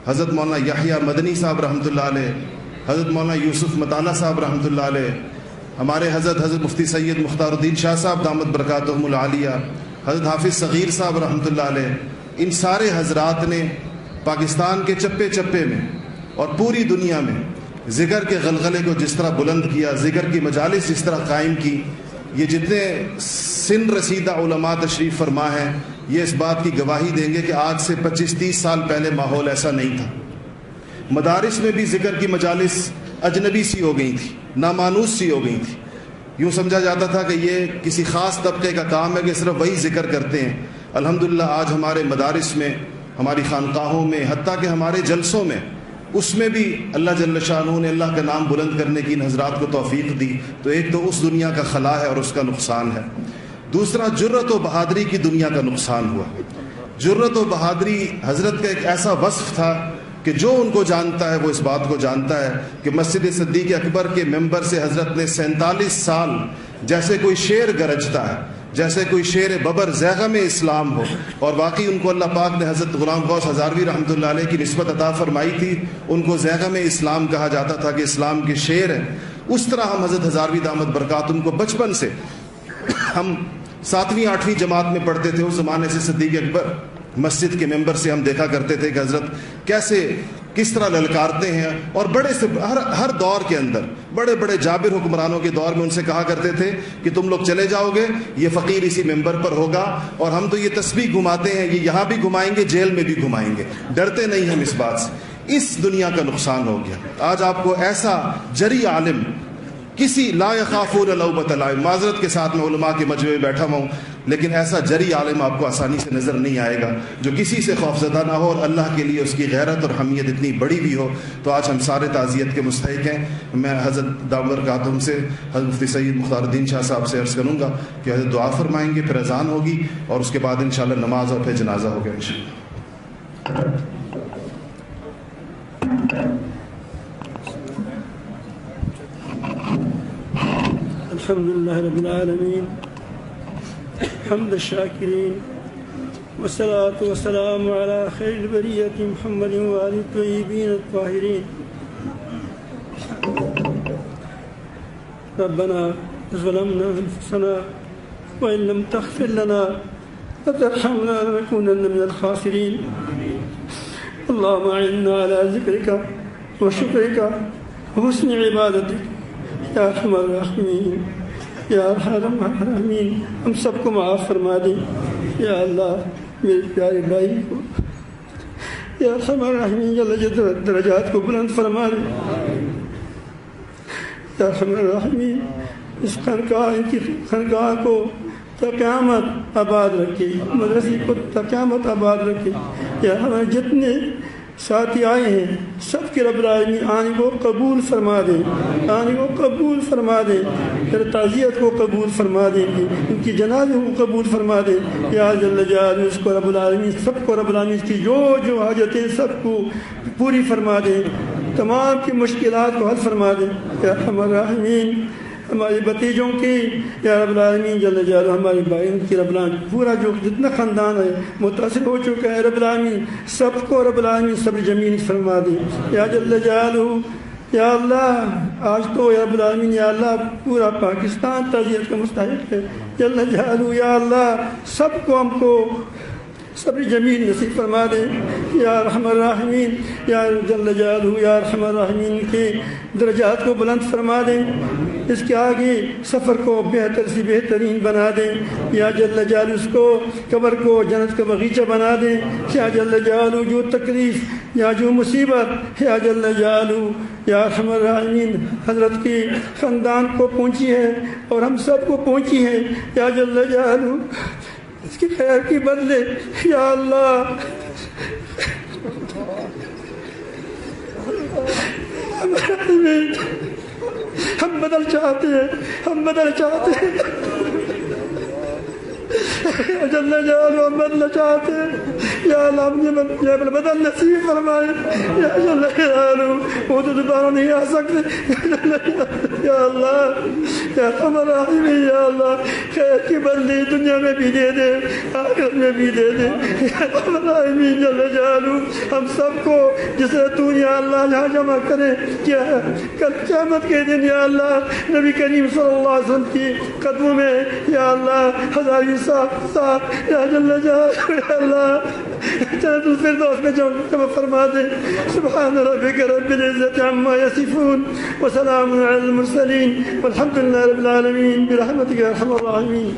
حضرت مولانا یحییٰ مدنی صاحب رحمۃ اللہ علیہ، حضرت مولانا یوسف مطالعہ صاحب رحمۃ اللہ علیہ، ہمارے حضرت مفتی سید مختار الدین شاہ صاحب دامت برکاتہم العالیہ، حضرت حافظ صغیر صاحب رحمۃ اللہ علیہ، ان سارے حضرات نے پاکستان کے چپے چپے میں اور پوری دنیا میں ذکر کے غلغلے کو جس طرح بلند کیا، ذکر کی مجالس اس طرح قائم کی، یہ جتنے سن رسیدہ علماء تشریف فرما ہیں یہ اس بات کی گواہی دیں گے کہ آج سے 25-30 سال پہلے ماحول ایسا نہیں تھا۔ مدارس میں بھی ذکر کی مجالس اجنبی سی ہو گئی تھی، نامانوس سی ہو گئی تھی، یوں سمجھا جاتا تھا کہ یہ کسی خاص طبقے کا کام ہے کہ صرف وہی ذکر کرتے ہیں۔ الحمدللہ آج ہمارے مدارس میں، ہماری خانقاہوں میں، حتیٰ کہ ہمارے جلسوں میں، اس میں بھی اللہ جل شانہ نے اللہ کا نام بلند کرنے کی ان حضرات کو توفیق دی۔ تو ایک تو اس دنیا کا خلا ہے اور اس کا نقصان ہے، دوسرا جرت و بہادری کی دنیا کا نقصان ہوا۔ جرت و بہادری حضرت کا ایک ایسا وصف تھا کہ جو ان کو جانتا ہے وہ اس بات کو جانتا ہے کہ مسجد صدیق اکبر کے ممبر سے حضرت نے 47 سال جیسے کوئی شیر گرجتا ہے، جیسے کوئی شیر ببر زیغم اسلام ہو، اور واقعی ان کو اللہ پاک نے حضرت غلام غوث ہزاروی رحمۃ اللہ علیہ کی نسبت عطا فرمائی تھی، ان کو زیغم اسلام کہا جاتا تھا کہ اسلام کے شیر ہیں۔ اس طرح ہم حضرت ہزاروی دامت برکاتہم کو بچپن سے، ہم 7ویں 8ویں جماعت میں پڑھتے تھے اس زمانے سے، صدیق اکبر مسجد کے ممبر سے ہم دیکھا کرتے تھے کہ حضرت کس طرح للکارتے ہیں، اور بڑے سے ہر دور کے اندر بڑے بڑے جابر حکمرانوں کے دور میں ان سے کہا کرتے تھے کہ تم لوگ چلے جاؤ گے، یہ فقیر اسی ممبر پر ہوگا، اور ہم تو یہ تسبیح گھماتے ہیں، یہ یہاں بھی گھمائیں گے، جیل میں بھی گھمائیں گے، ڈرتے نہیں ہم اس بات سے۔ اس دنیا کا نقصان ہو گیا۔ آج آپ کو ایسا جری عالم، کسی لا یخافون لومۃ لائم، معذرت کے ساتھ میں علماء کے مجمع میں بیٹھا ہوں لیکن ایسا جری عالم آپ کو آسانی سے نظر نہیں آئے گا جو کسی سے خوفزدہ نہ ہو اور اللہ کے لیے اس کی غیرت اور حمیت اتنی بڑی بھی ہو۔ تو آج ہم سارے تعزیت کے مستحق ہیں۔ میں حضرت دامت برکاتہم سے حضرت مفتی سید مختار الدین شاہ صاحب سے عرض کروں گا کہ حضرت دعا فرمائیں گے، پھر اذان ہوگی اور اس کے بعد انشاءاللہ نماز اور پھر جنازہ ہوگا انشاءاللہ۔ الحمد لله رب العالمين حمد الشاكرين والصلاة والسلام على خير البرية محمد وآله الطيبين الطاهرين. ربنا ظلمنا أنفسنا وإن لم تغفر لنا وترحمنا لنكونن من الخاسرين. اللهم أعنا على ذكرك وشكرك وحسن عبادتك یا ارحم الراحمین، یا ارحم الراحمین، ہم سب کو معاف فرما دیں یا اللہ، میرے پیارے بھائی کو یا ارحم الراحمین جل درجات کو بلند فرما دیں یا ارحم الراحمین۔ اس ان کی خانقاہ کو تا قیامت آباد رکھے، مدرسے کو تا قیامت آباد رکھے یا ہمیں جتنے ساتھی آئے ہیں سب کے رب العالمین آنے کو قبول فرما دیں، آنے کو قبول فرما دیں، پھر تعزیت کو قبول فرما دیں گے، ان کی جنازے کو قبول فرما دیں یا جل جلالہ۔ اس کو رب العالمین، سب کو رب العالمین کی جو حاجتیں سب کو پوری فرما دیں، تمام کی مشکلات کو حل فرما دیں یا ارحم الراحمین۔ ہمارے بتیجوں کی یا رب العالمین جل جلالہ، ہمارے بھائیوں کی رب العالمین، پورا جو جتنا خاندان ہے متاثر ہو چکا ہے رب العالمین، سب کو رب العالمین صبر جمیل فرما دیں یا جل جلالہ۔ یا اللہ آج تو یا رب العالمین، یا اللہ پورا پاکستان تعزیت کا مستحق ہے جل جلالہ، یا اللہ سب کو ہم کو صبر جمیل نصیب فرما دیں یا ارحم الراحمین، یا جل جلالہ، یا ارحم الراحمین کے درجات کو بلند فرما دیں، اس کے آگے سفر کو بہتر سے بہترین بنا دیں یا جل جلالہ، اس کو قبر کو جنت کا باغیچہ بنا دیں یا جل جلالہ۔ جو تکلیف یا جو مصیبت یا جل جلالہ یا ارحم الراحمین حضرت کی خاندان کو پہنچی ہے اور ہم سب کو پہنچی ہے یا جل جلالہ، اس کی خیر کی بدلے یا اللہ۔ ہم بدل چاہتے ہیں، ہم بدل چاہتے ہیں جل جلالہ، ہم بدل چاہتے ہیں یا اللہ جبل بدن نصیب فرمائے یا جل جلالہ، وہ تو دوبارہ نہیں آ سکتے یا اللہ یا ارحم الراحمین، یا اللہ خیر کی بدلی دنیا میں بھی دے دے آخرت میں بھی دے دے یا ارحم الراحمین جل جلالہ۔ ہم سب کو جسے تو یا اللہ جہاں جمع کرے کیا ہے کل قیامت کے دن یا اللہ نبی کریم صلی اللہ علیہ وسلم کی قدموں میں یا اللہ ہزاری صاحب یا جل جلالہ، یا اللہ جنت الفردوس میں جمع فرما دے۔ سبحان ربک رب العزت عما یصفون وسلام علی المرسلین والحمد للہ رب العالمین برحمتک یا ارحم الراحمین۔